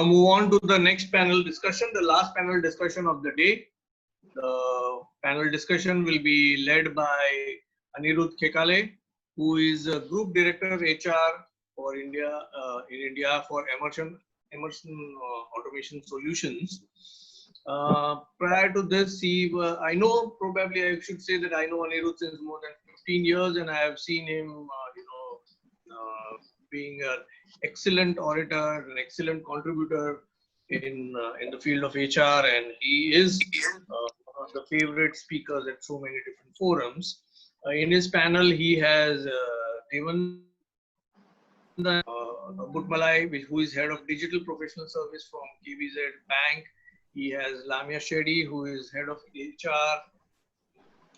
now move on to the next panel discussion, the last panel discussion of the day. The panel discussion will be led by Anirudh Khekale, who is a Group Director HR for India in India for Emerson Automation Solutions. Prior to this, I know, probably I should say that I know Anirudh since more than 15 years, and I have seen him, being an excellent orator, an excellent contributor in the field of HR, and he is one of the favorite speakers at so many different forums. In his panel, he has Devanandan Batumalai, who is head of digital professional service from KBZ Bank. He has Lamia, Shady, who is head of HR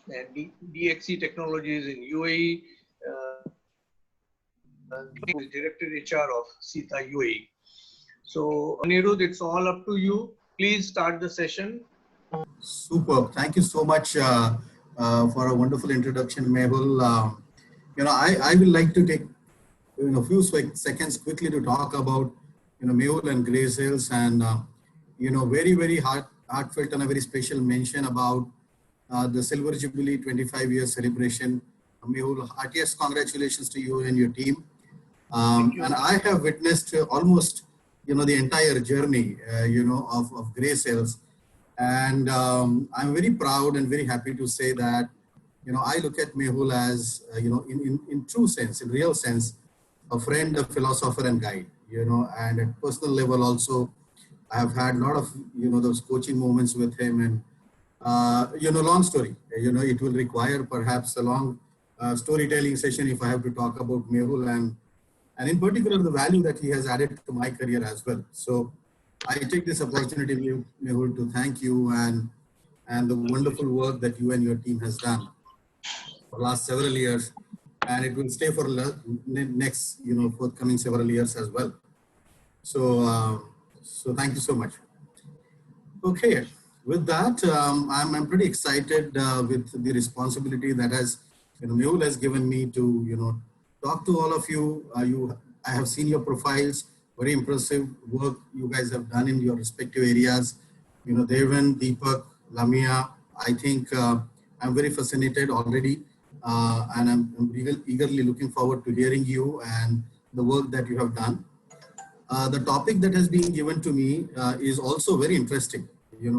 and DXC Technologies in UAE. Who is Director HR of Sita UAE. So, Anirudh, it's all up to you. Please start the session. Superb. Thank you so much for a wonderful introduction, Mehul. I will like to take a few seconds quickly to talk about Mehul and Grey Sales, and very heartfelt and a very special mention about the Silver Jubilee 25-year celebration. Mehul, heartiest congratulations to you and your team. And I have witnessed almost, the entire journey, of Grey Sales. And I'm very proud and very happy to say that, I look at Mehul as, in true sense, in real sense, a friend, a philosopher and guide, and at personal level also, I have had a lot of, those coaching moments with him. And, long story, it will require perhaps a long storytelling session if I have to talk about Mehul and in particular, the value that he has added to my career as well. So I take this opportunity, Mehul, to thank you and the wonderful work that you and your team has done for the last several years. And it will stay for next, forthcoming several years as well. So, so thank you so much. Okay, with that, I'm pretty excited with the responsibility that Mehul has given me to, talk to all of you. I have seen your profiles, very impressive work you guys have done in your respective areas. Devan, Deepak, Lamia, I think I'm very fascinated already. And I'm eagerly looking forward to hearing you and the work that you have done. The topic that has been given to me is also very interesting,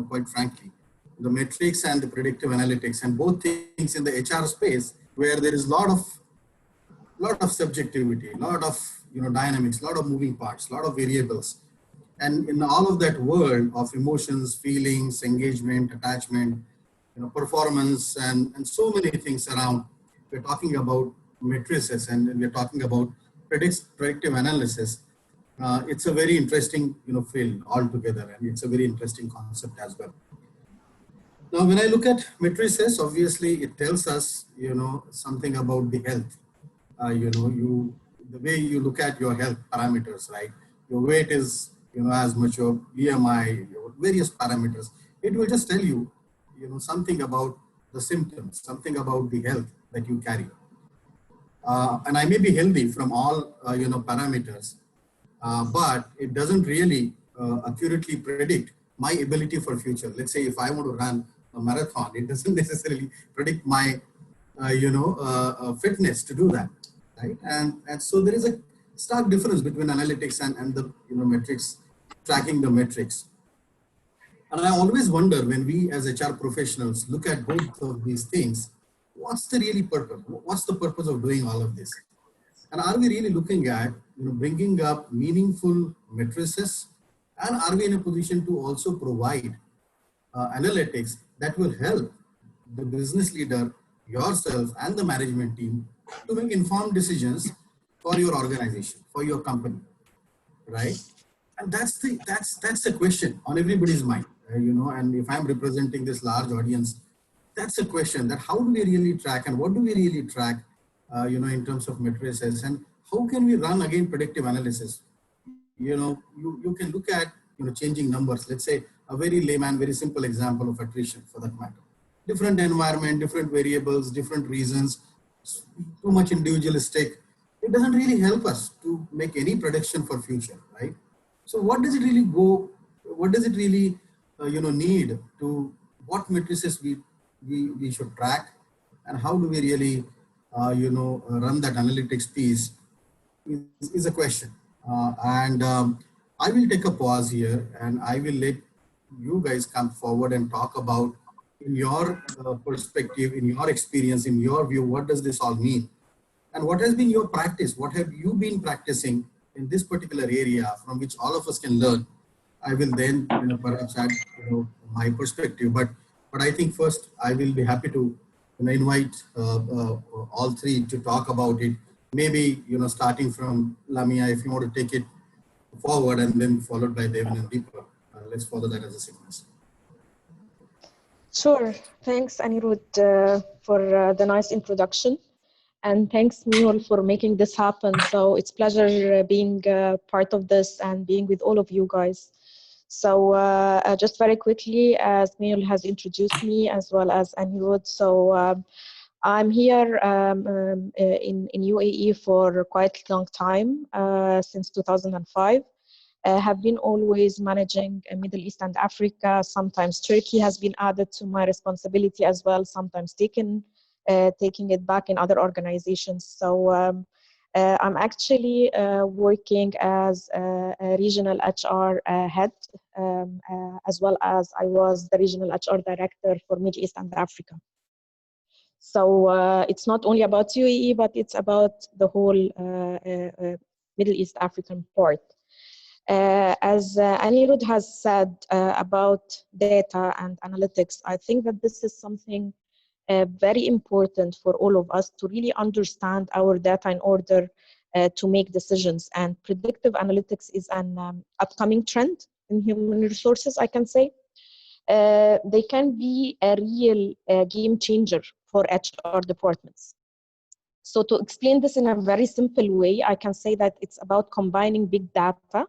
quite frankly. The metrics and the predictive analytics, and both things in the HR space where there is a lot of subjectivity, a lot of dynamics, a lot of moving parts, a lot of variables. And in all of that world of emotions, feelings, engagement, attachment, performance, and so many things around, we're talking about matrices and we're talking about predictive analysis. It's a very interesting field altogether, and it's a very interesting concept as well. Now, when I look at matrices, obviously it tells us something about the health. The way you look at your health parameters, right? Your weight is, as much your BMI, your various parameters. It will just tell you, something about the symptoms, something about the health that you carry. And I may be healthy from all, parameters, but it doesn't really accurately predict my ability for future. Let's say if I want to run a marathon, it doesn't necessarily predict my, fitness to do that. Right? And so there is a stark difference between analytics and the metrics, tracking the metrics. And I always wonder, when we as HR professionals look at both of these things, what's the really purpose? What's the purpose of doing all of this? And are we really looking at bringing up meaningful matrices? And are we in a position to also provide analytics that will help the business leader, yourself, and the management team to make informed decisions for your organization, for your company, right? And that's the question on everybody's mind, and if I'm representing this large audience, that's a question, that how do we really track and what do we really track, in terms of matrices, and how can we run again predictive analysis? You can look at, changing numbers. Let's say a very layman, very simple example of attrition for that matter. Different environment, different variables, different reasons, too much individualistic. It doesn't really help us to make any prediction for future, right? So what does it really go? What does it really, need to? What matrices we should track, and how do we really, run that analytics piece is a question. And I will take a pause here, and I will let you guys come forward and talk about, in your perspective, in your experience, in your view, what does this all mean? And what has been your practice? What have you been practicing in this particular area from which all of us can learn? I will then, perhaps add, my perspective. But I think first I will be happy to, invite all three to talk about it. Maybe, starting from Lamia, if you want to take it forward, and then followed by Devan and Deepak. Let's follow that as a sequence. Sure. Thanks, Anirudh, for the nice introduction. And thanks, Mehul, for making this happen. So it's pleasure being part of this and being with all of you guys. So just very quickly, as Mehul has introduced me, as well as Anirudh. So I'm here in UAE for quite a long time, since 2005. Have been always managing Middle East and Africa. Sometimes Turkey has been added to my responsibility as well, sometimes taking it back in other organizations. So I'm actually working as a regional HR head, as well as I was the regional HR director for Middle East and Africa. So it's not only about UAE, but it's about the whole Middle East African part. As Anirudh has said about data and analytics, I think that this is something very important for all of us to really understand our data in order to make decisions. And predictive analytics is an upcoming trend in human resources, I can say. They can be a real game changer for HR departments. So to explain this in a very simple way, I can say that it's about combining big data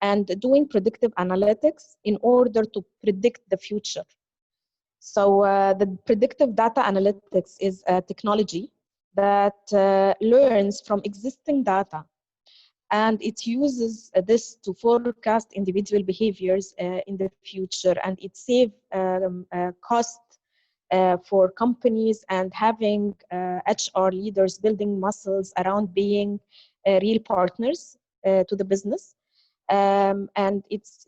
and doing predictive analytics in order to predict the future. So the predictive data analytics is a technology that learns from existing data, and it uses this to forecast individual behaviors in the future, and it saves cost for companies, and having HR leaders building muscles around being real partners to the business. And it's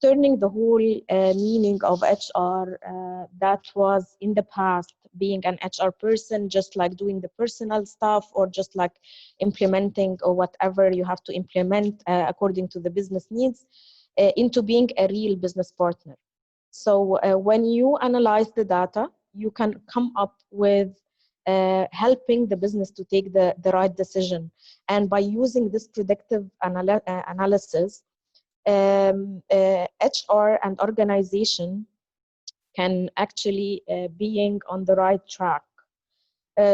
turning the whole meaning of HR that was in the past being an HR person, just like doing the personal stuff or just like implementing or whatever you have to implement according to the business needs, into being a real business partner. So when you analyze the data, you can come up with helping the business to take the right decision. And by using this predictive analysis, HR and organization can actually being on the right track.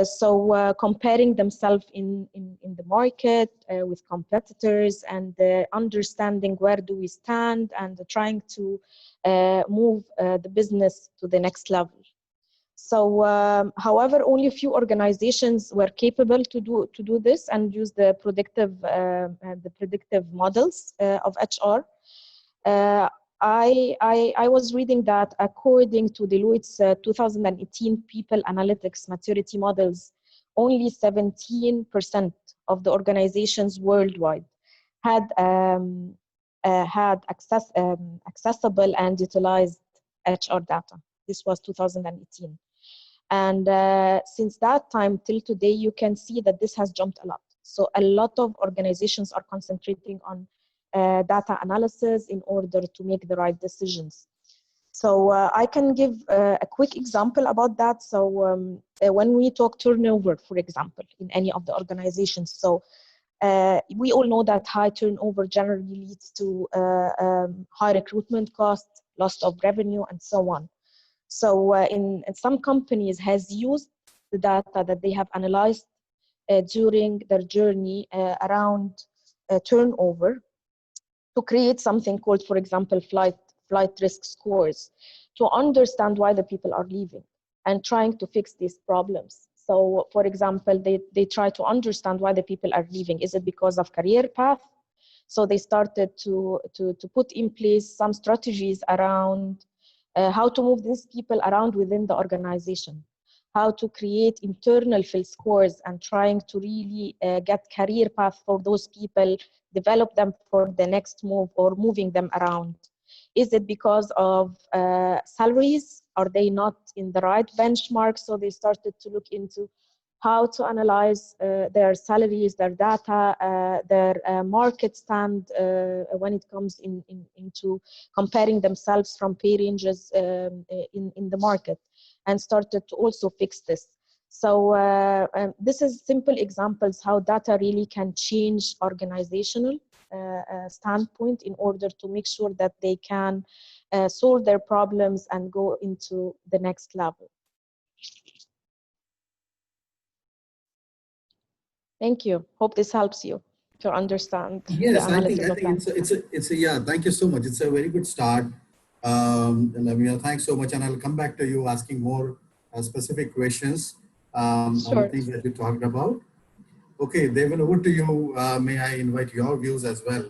So comparing themselves in the market with competitors, and understanding where do we stand, and trying to move the business to the next level. So, however, only a few organizations were capable to do this and use the predictive models of HR. I was reading that according to Deloitte's 2018 People Analytics Maturity Models, only 17% of the organizations worldwide had accessible and utilized HR data. This was 2018. And since that time till today, you can see that this has jumped a lot. So a lot of organizations are concentrating on data analysis in order to make the right decisions. So I can give a quick example about that. So when we talk turnover, for example, in any of the organizations, so we all know that high turnover generally leads to high recruitment costs, loss of revenue, and so on. So in some companies has used the data that they have analyzed during their journey around turnover to create something called, for example, flight risk scores, to understand why the people are leaving and trying to fix these problems. So, for example, they try to understand why the people are leaving. Is it because of career path? So they started to put in place some strategies around how to move these people around within the organization, how to create internal field scores, and trying to really get career path for those people, develop them for the next move or moving them around. Is it because of salaries? Are they not in the right benchmark? So they started to look into how to analyze their salaries, their data, their market stand when it comes into comparing themselves from pay ranges in the market, and started to also fix this. So this is simple examples how data really can change organizational standpoint in order to make sure that they can solve their problems and go into the next level. Thank you. Hope this helps you to understand the analysis of that. it's a yeah. Thank you so much. It's a very good start. Lamia, thanks so much, and I'll come back to you asking more specific questions on the things that you talked about. Okay, Devan, over to you. May I invite your views as well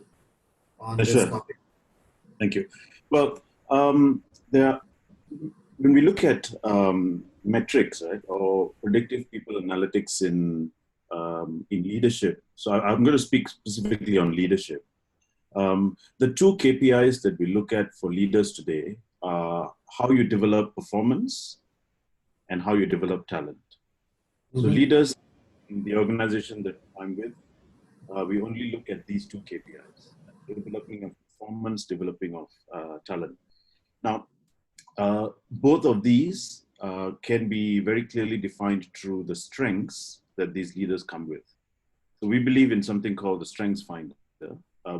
on this topic? Thank you. Well, when we look at metrics, right, or predictive people analytics in leadership, so I'm going to speak specifically on leadership. The two KPIs that we look at for leaders today are how you develop performance and how you develop talent. Mm-hmm. So leaders in the organization that I'm with, we only look at these two KPIs, developing of performance, developing of talent. Now, both of these can be very clearly defined through the strengths that these leaders come with. So we believe in something called the Strengths Finder.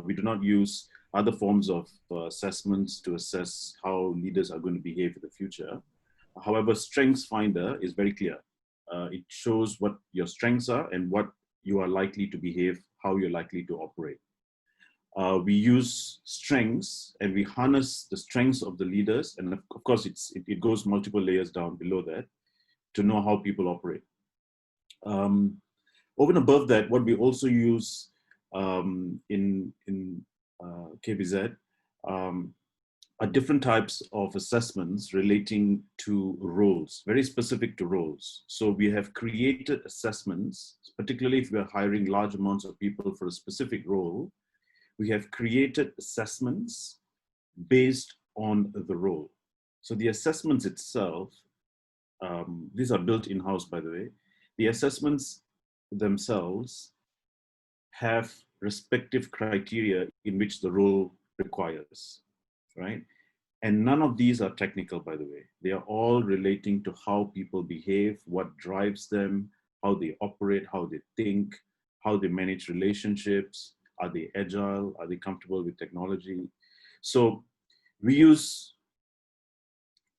We do not use other forms of assessments to assess how leaders are going to behave in the future. However, Strengths Finder is very clear. It shows what your strengths are and what you are likely to behave, how you're likely to operate. We use strengths and we harness the strengths of the leaders. And of course, it goes multiple layers down below that to know how people operate. Over and above that, what we also use in KBZ are different types of assessments relating to roles, very specific to roles. So we have created assessments, particularly if we are hiring large amounts of people for a specific role. We have created assessments based on the role. So the assessments itself, these are built in-house, by the way. The assessments themselves have respective criteria in which the role requires, right? And none of these are technical, by the way. They are all relating to how people behave, what drives them, how they operate, how they think, how they manage relationships. Are they agile? Are they comfortable with technology? So we use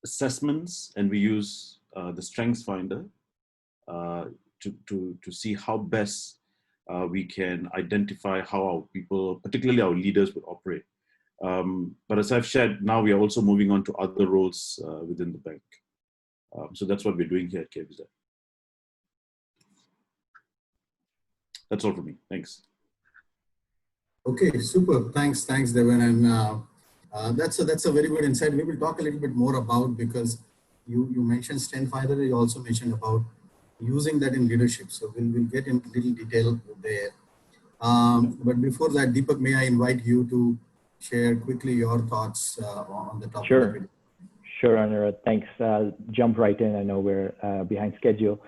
assessments and we use the Strengths Finder to see how best we can identify how our people, particularly our leaders, would operate. But as I've shared, now we are also moving on to other roles within the bank. So that's what we're doing here at KBZ. That's all for me. Thanks. Okay, super. Thanks, Devan. And that's a very good insight. We will talk a little bit more about, because you mentioned Strengths Finder. You also mentioned about using that in leadership. So we'll get into little detail there. But before that, Deepak, may I invite you to share quickly your thoughts on the topic? Sure, Anirudh. Thanks. Jump right in. I know we're behind schedule.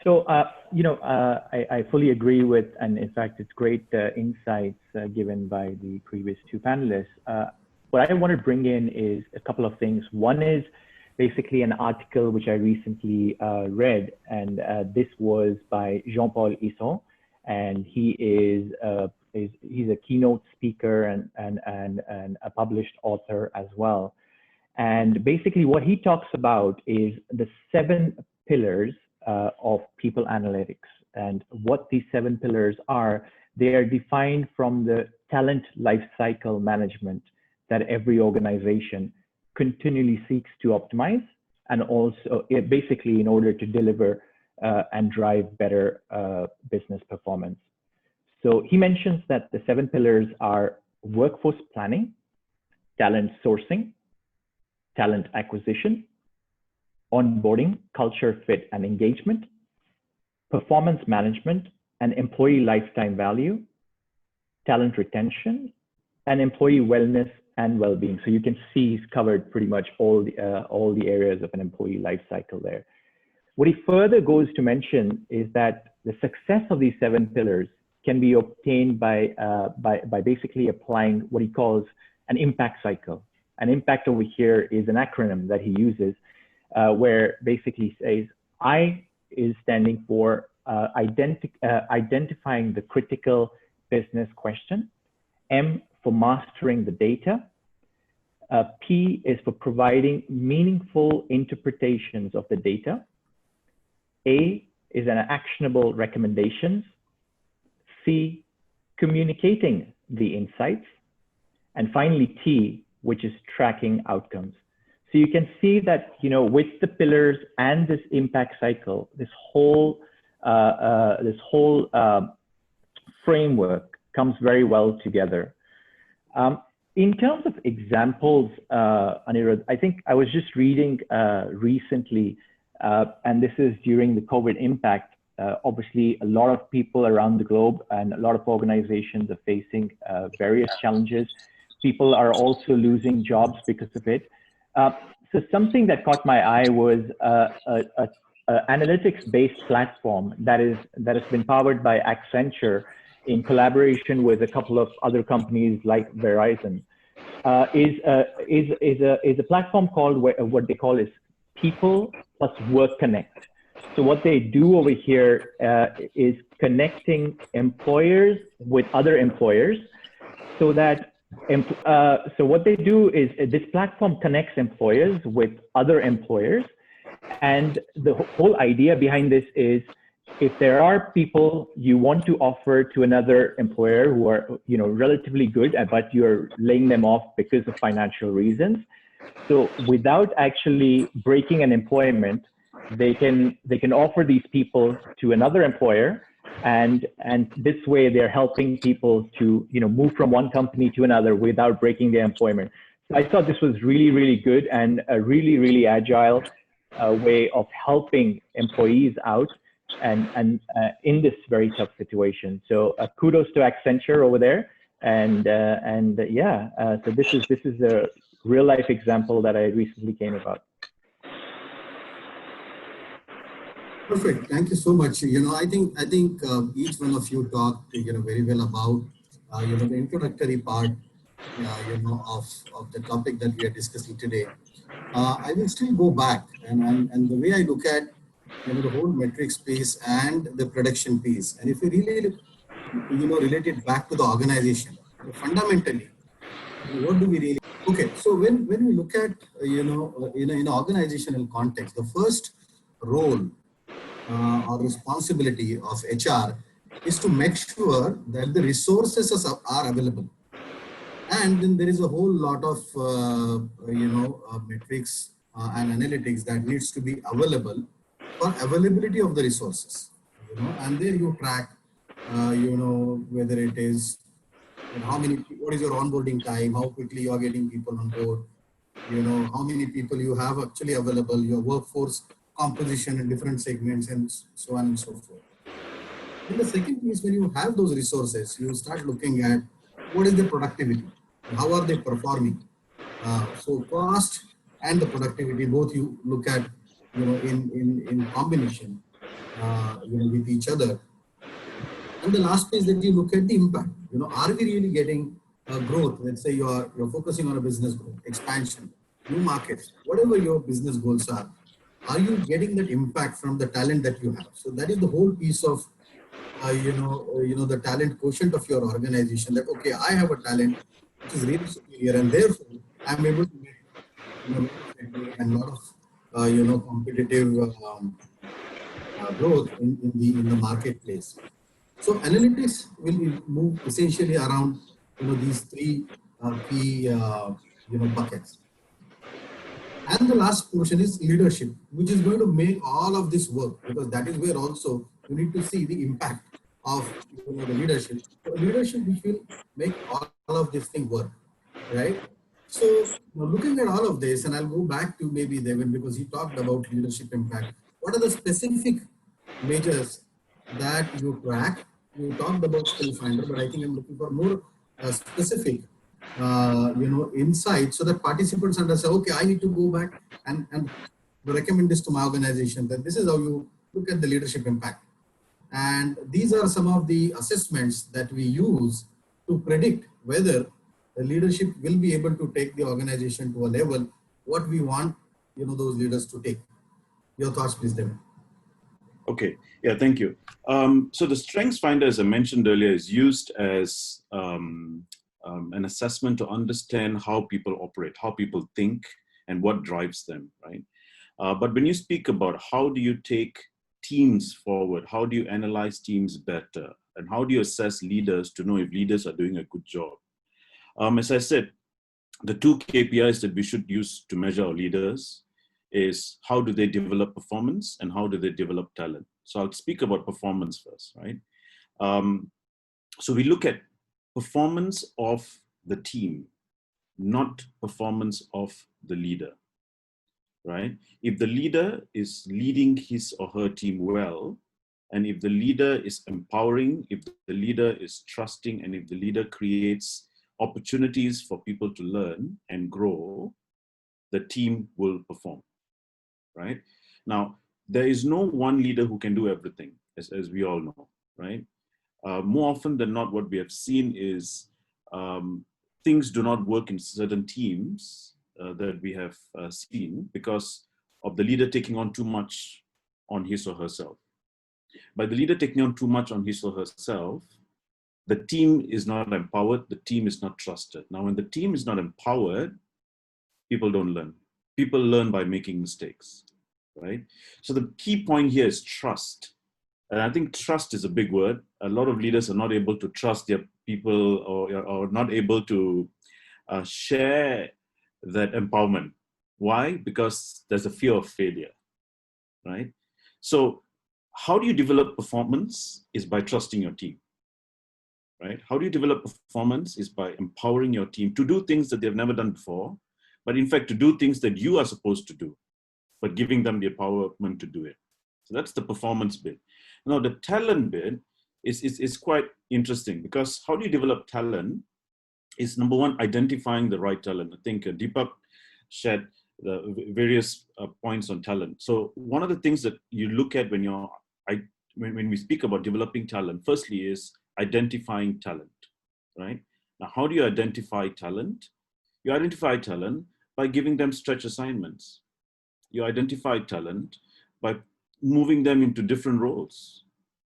So, I fully agree with, and in fact, it's great insights given by the previous two panelists. What I want to bring in is a couple of things. One is basically an article which I recently read, and this was by Jean-Paul Isson, and he's a keynote speaker and a published author as well. And basically what he talks about is the 7 pillars of people analytics. And what these 7 pillars are, they are defined from the talent lifecycle management that every organization continually seeks to optimize, and also basically in order to deliver and drive better business performance. So he mentions that the 7 pillars are workforce planning, talent sourcing, talent acquisition, onboarding, culture fit and engagement, performance management and employee lifetime value, talent retention, and employee wellness and well-being. So you can see he's covered pretty much all the areas of an employee life cycle there. What he further goes to mention is that the success of these 7 pillars can be obtained by basically applying what he calls an impact cycle. An impact over here is an acronym that he uses where basically says I is standing for identifying the critical business question, M for mastering the data, P is for providing meaningful interpretations of the data, A is an actionable recommendations, C, communicating the insights, and finally T, which is tracking outcomes. So you can see that, you know, with the pillars and this impact cycle, this whole framework comes very well together. In terms of examples, Anirudh, I think I was just reading recently, and this is during the COVID impact. Obviously, a lot of people around the globe and a lot of organizations are facing various challenges. People are also losing jobs because of it. So something that caught my eye was an analytics-based platform that has been powered by Accenture in collaboration with a couple of other companies like Verizon. Is a platform called what they call is People plus Work Connect. So what they do over here is connecting employers with other employers, so that so what they do is this platform connects employers with other employers, and the whole idea behind this is if there are people you want to offer to another employer who are, you know, relatively good, but you're laying them off because of financial reasons. So without actually breaking an employment, they can offer these people to another employer, and this way they're helping people to, you know, move from one company to another without breaking their employment. So I thought this was really, really good and a really, really agile way of helping employees out and in this very tough situation. So kudos to Accenture over there, and yeah, so this is a real life example that I recently came about. Perfect. Thank you so much. You know, I think each one of you talked, you know, very well about you know, the introductory part, you know, of the topic that we are discussing today. I will still go back and the way I look at, you know, the whole metric space and the production piece, and if we really, you know, relate it back to the organization, fundamentally, what do we really? Okay, so when we look at, you know, in an organizational context, the first role or responsibility of HR is to make sure that the resources are available. And then there is a whole lot of, you know, metrics and analytics that needs to be available for availability of the resources, you know, and there you track, you know, whether it is, you know, what is your onboarding time, how quickly you are getting people on board, you know, how many people you have actually available, your workforce composition in different segments, and so on and so forth. Then the second piece, when you have those resources, you start looking at what is the productivity, how are they performing. So cost and the productivity, both you look at, you know, in combination, you know, with each other. And the last piece that you look at the impact. You know, are we really getting growth? Let's say you're focusing on a business growth, expansion, new markets, whatever your business goals are you getting that impact from the talent that you have? So that is the whole piece of, you know, the talent quotient of your organization. That okay, I have a talent which is really superior, and therefore I'm able to make, you know, and a lot of you know, competitive growth in the marketplace. So analytics will move essentially around, you know, these three key you know, buckets. And the last portion is leadership, which is going to make all of this work, because that is where also you need to see the impact of the leadership. So leadership, which will make all of this thing work, right? So looking at all of this, and I'll go back to maybe Devin because he talked about leadership impact. What are the specific measures that you track? You talked about skill finder, but I think I'm looking for more specific, insight so that participants understand. Okay, I need to go back and recommend this to my organization. That this is how you look at the leadership impact. And these are some of the assessments that we use to predict whether the leadership will be able to take the organization to a level what we want, those leaders to take. Your thoughts, please, Devin. Okay, yeah, thank you. So the Strengths Finder, as I mentioned earlier, is used as an assessment to understand how people operate, how people think, and what drives them, right? But when you speak about how do you take teams forward, how do you analyze teams better, and how do you assess leaders to know if leaders are doing a good job? As I said, the two KPIs that we should use to measure our leaders is how do they develop performance and how do they develop talent. So I'll speak about performance first, right? So we look at performance of the team, not performance of the leader, right? If the leader is leading his or her team well, and if the leader is empowering, if the leader is trusting, and if the leader creates opportunities for people to learn and grow, the team will perform, right? Now, there is no one leader who can do everything, as we all know, right? More often than not, what we have seen is things do not work in certain teams that we have seen because of the leader taking on too much on his or herself. By the leader taking on too much on his or herself, the team is not empowered, the team is not trusted. Now, when the team is not empowered, people don't learn. People learn by making mistakes, right? So the key point here is trust. And I think trust is a big word. A lot of leaders are not able to trust their people or not able to share that empowerment. Why? Because there's a fear of failure, right? So how do you develop performance is by trusting your team, right? How do you develop performance is by empowering your team to do things that they've never done before, but in fact to do things that you are supposed to do, but giving them the empowerment to do it. So that's the performance bit. Now the talent bit is quite interesting because how do you develop talent is number one, identifying the right talent. I think Deepak shared the various points on talent. So one of the things that you look at when when we speak about developing talent, firstly is identifying talent, right? Now, how do you identify talent? You identify talent by giving them stretch assignments. You identify talent by moving them into different roles,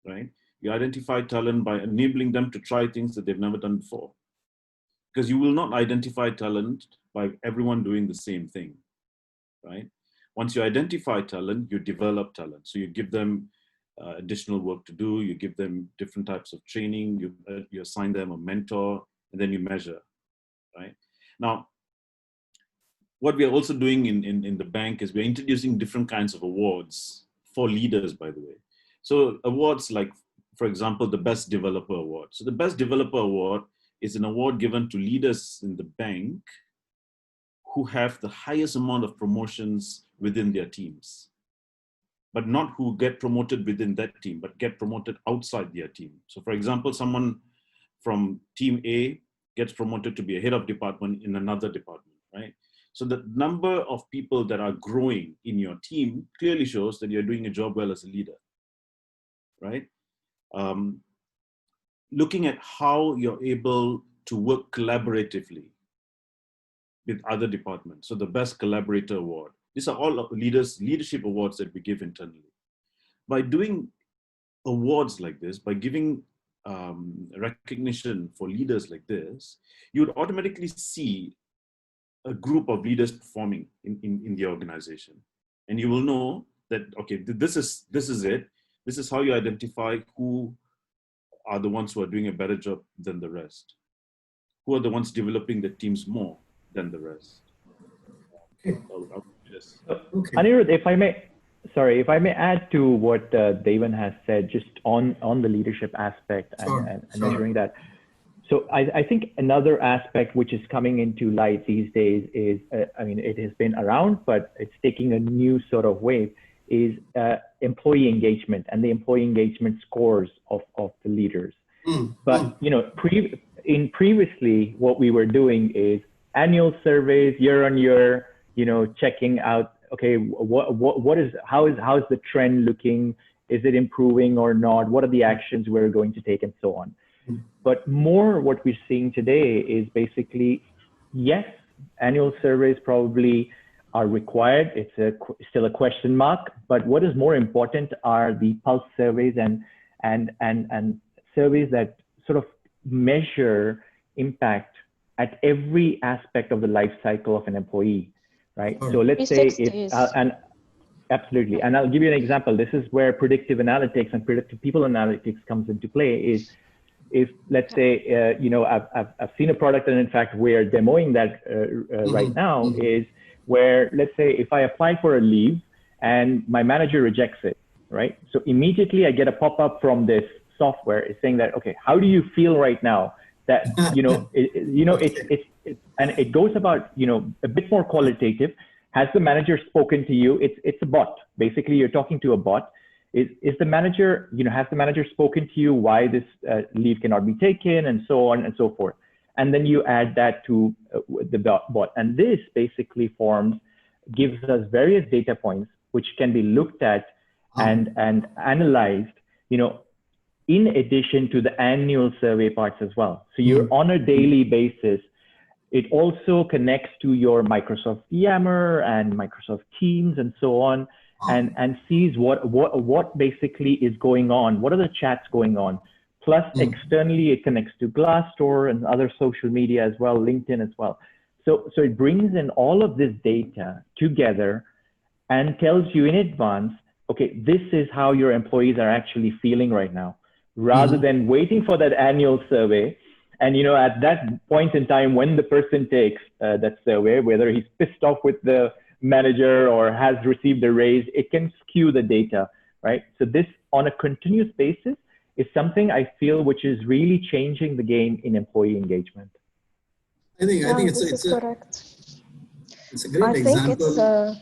right? You identify talent by enabling them to try things that they've never done before. Because you will not identify talent by everyone doing the same thing, right? Once you identify talent, you develop talent. So you give them additional work to do, you give them different types of training, you assign them a mentor, and then you measure, right? Now, what we are also doing in the bank is we're introducing different kinds of awards for leaders, by the way. So awards like, for example, the Best Developer Award. So the Best Developer Award is an award given to leaders in the bank who have the highest amount of promotions within their teams, but not who get promoted within that team, but get promoted outside their team. So for example, someone from team A gets promoted to be a head of department in another department, right? So the number of people that are growing in your team clearly shows that you're doing a job well as a leader, right? Looking at how you're able to work collaboratively with other departments. So the Best Collaborator Award. These are all leadership awards that we give internally. By doing awards like this, by giving recognition for leaders like this, you would automatically see a group of leaders performing in the organization. And you will know that, okay, this is it. This is how you identify who are the ones who are doing a better job than the rest. Who are the ones developing the teams more than the rest. Okay. Yes. Okay. Anirudh, if I may, sorry, if I may add to what Devan has said, just on the leadership aspect and measuring that. So I think another aspect which is coming into light these days is, I mean, it has been around, but it's taking a new sort of wave, is employee engagement and the employee engagement scores of the leaders. But, you know, previously what we were doing is annual surveys, year on year, you know, checking out, okay, how is the trend looking? Is it improving or not? What are the actions we're going to take and so on? But more what we're seeing today is basically, yes, annual surveys probably are required. It's still a question mark, but what is more important are the pulse surveys and surveys that sort of measure impact at every aspect of the life cycle of an employee, right? So let's say absolutely, and I'll give you an example. This is where predictive analytics and predictive people analytics comes into play. Is if let's say you know, I've seen a product, and in fact we're demoing that right now, is where, let's say, if I apply for a leave and my manager rejects it, right? So immediately I get a pop-up from this software is saying that, okay, how do you feel right now? That, you know, and it goes about, you know, a bit more qualitative. Has the manager spoken to you? It's a bot. Basically, you're talking to a bot. Is the manager, you know, has the manager spoken to you why this leave cannot be taken, and so on and so forth? And then you add that to the bot. And this basically gives us various data points which can be looked at and analyzed, you know, in addition to the annual survey parts as well. So you're on a daily basis. It also connects to your Microsoft Yammer and Microsoft Teams and so on, and sees what basically is going on. What are the chats going on? Plus externally, it connects to Glassdoor and other social media as well, LinkedIn as well. So it brings in all of this data together and tells you in advance, okay, this is how your employees are actually feeling right now, rather than waiting for that annual survey. And, you know, at that point in time, when the person takes that survey, whether he's pissed off with the manager or has received a raise, it can skew the data, right? So this, on a continuous basis, is something I feel which is really changing the game in employee engagement. I think it's correct. It's a great example.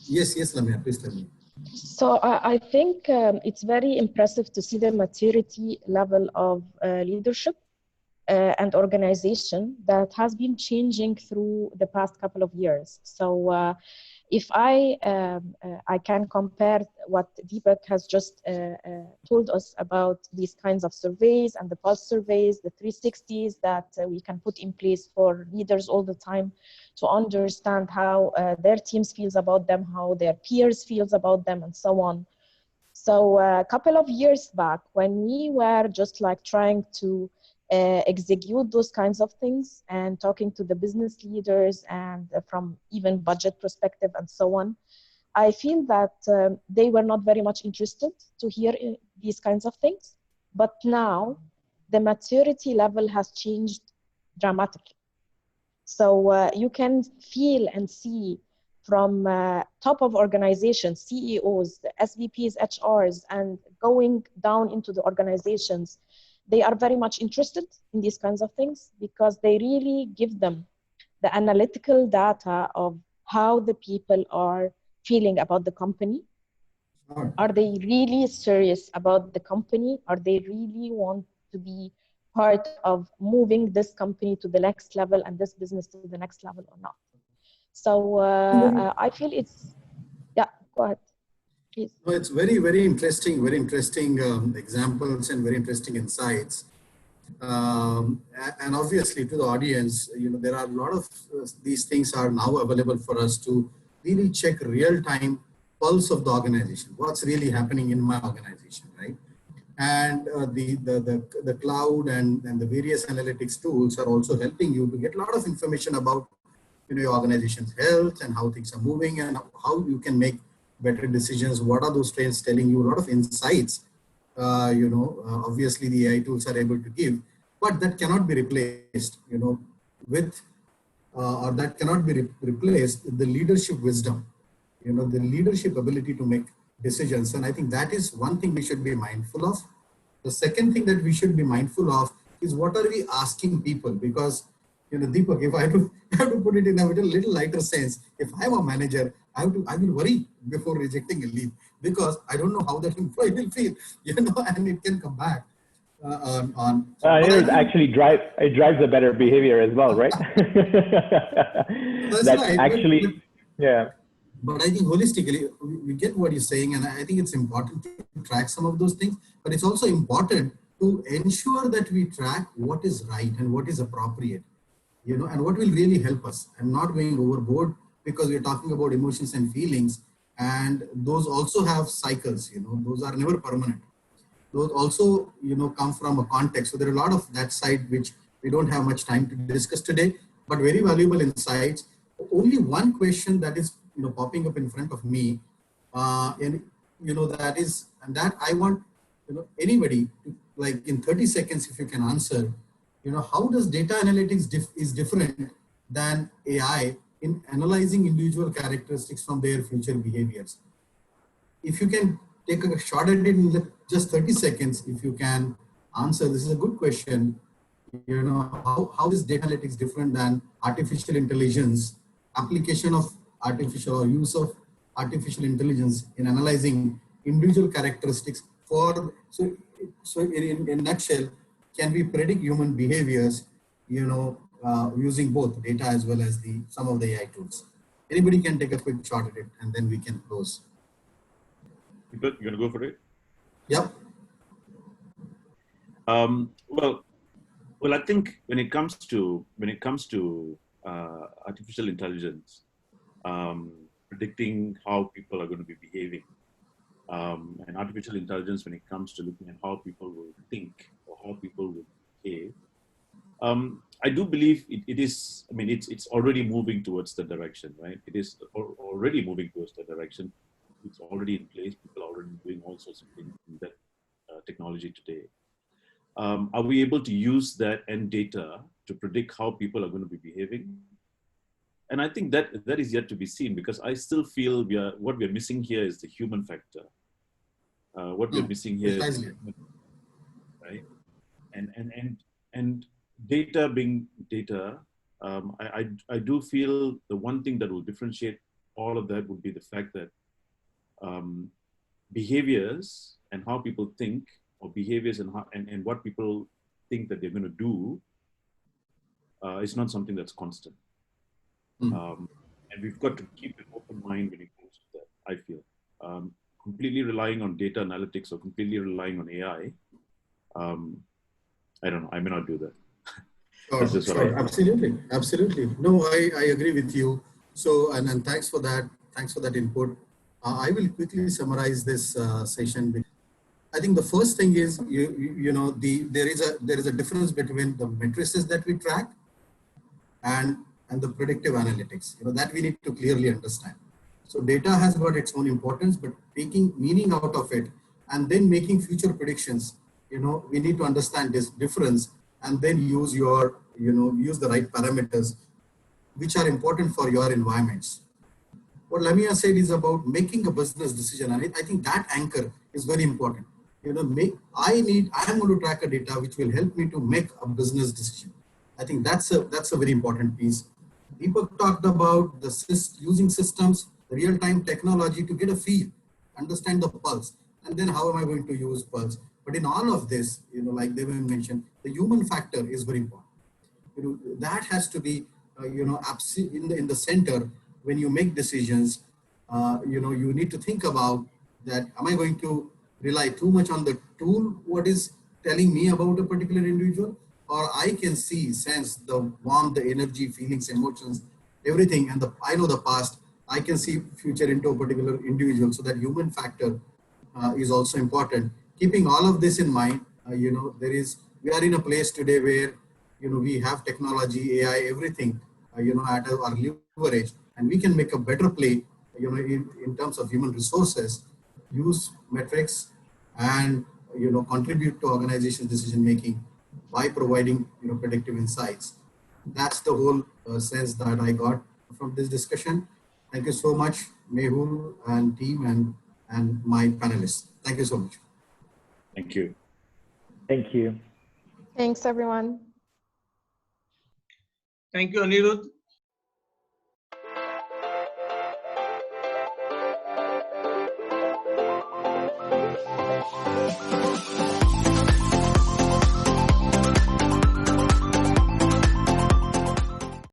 Yes, Lamia, please tell me. So I think it's very impressive to see the maturity level of leadership and organization that has been changing through the past couple of years. So if I can compare what Deepak has just told us about these kinds of surveys and the pulse surveys, the 360s that we can put in place for leaders all the time to understand how their teams feels about them, how their peers feels about them, and so on. So a couple of years back, when we were just like trying to execute those kinds of things and talking to the business leaders and from even budget perspective and so on, I feel that they were not very much interested to hear these kinds of things. But now the maturity level has changed dramatically. So you can feel and see from top of organizations, CEOs, the SVPs, HRs, and going down into the organizations, they are very much interested in these kinds of things because they really give them the analytical data of how the people are feeling about the company. Sure. Are they really serious about the company? Are they really want to be part of moving this company to the next level and this business to the next level or not? So I feel it's, yeah, go ahead. Please. No, it's very interesting examples and very interesting insights. And obviously to the audience, you know, there are a lot of these things are now available for us to really check real-time pulse of the organization. What's really happening in my organization, right? And the cloud and the various analytics tools are also helping you to get a lot of information about, you know, your organization's health and how things are moving and how you can make better decisions. What are those trends telling you? A lot of insights, you know, obviously the AI tools are able to give, but that cannot be replaced, you know, with, or that cannot be replaced with the leadership wisdom, the leadership ability to make decisions. And I think that is one thing we should be mindful of. The second thing that we should be mindful of is what are we asking people? Because, Deepak, if I have to put it in a little lighter sense, if I'm a manager, I will worry before rejecting a leave because I don't know how that employee will feel, and it can come back on. It actually drives a better behavior as well, right? That's right. actually, yeah. But I think holistically, we get what you're saying, and I think it's important to track some of those things, but it's also important to ensure that we track what is right and what is appropriate, and what will really help us, and not going overboard because we're talking about emotions and feelings, and those also have cycles, those are never permanent. Those also, come from a context. So there are a lot of that side which we don't have much time to discuss today, but very valuable insights. Only one question that is, popping up in front of me, and that I want, anybody to, like in 30 seconds, if you can answer, how does data analytics is different than AI in analyzing individual characteristics from their future behaviors? If you can take a shot at it in just 30 seconds, if you can answer, this is a good question. How is data analytics different than artificial intelligence, application of artificial or use of artificial intelligence in analyzing individual characteristics so in a nutshell, can we predict human behaviors, using both data as well as some of the AI tools? Anybody can take a quick shot at it and then we can close. Deepak, you gonna go for it? Yep. Well, I think when it comes to artificial intelligence, predicting how people are going to be behaving, and artificial intelligence when it comes to looking at how people will think or how people will behave, I do believe it is. I mean, it's already moving towards the direction, right? It is already moving towards the direction. It's already in place. People are already doing all sorts of things in that technology today. Are we able to use that and data to predict how people are going to be behaving? And I think that is yet to be seen, because I still feel what we are missing here is the human factor. What we are missing here is human, right? And data being data, I do feel the one thing that will differentiate all of that would be the fact that behaviors and how people think, or behaviors and what people think that they're going to do, is not something that's constant. And we've got to keep an open mind when it comes to that, I feel. Completely relying on data analytics or completely relying on AI, I don't know, I may not do that. Sure. Absolutely. No, I agree with you. So, and thanks for that. Thanks for that input. I will quickly summarize this session. I think the first thing is, there is a difference between the matrices that we track and the predictive analytics, that we need to clearly understand. So data has got its own importance, but taking meaning out of it and then making future predictions, we need to understand this difference and then use use the right parameters which are important for your environments. What Lamia said is about making a business decision, and I think that anchor is very important. I'm going to track a data which will help me to make a business decision. I think that's a very important piece. Deepak talked about using systems, real-time technology to get a feel, understand the pulse, and then how am I going to use pulse? But in all of this, like Devan mentioned, the human factor is very important. That has to be, in the center when you make decisions. You need to think about that. Am I going to rely too much on the tool, what is telling me about a particular individual, or I can sense the warmth, the energy, feelings, emotions, everything, and I know the past. I can see future into a particular individual. So that human factor is also important. Keeping all of this in mind, we are in a place today where we have technology, AI, everything, at our leverage, and we can make a better play, in terms of human resources, use metrics, and contribute to organizational decision making by providing predictive insights. That's the whole sense that I got from this discussion. Thank you so much, Mehul and team and my panelists. Thank you so much. Thank you. Thank you. Thanks, everyone. Thank you, Anirudh.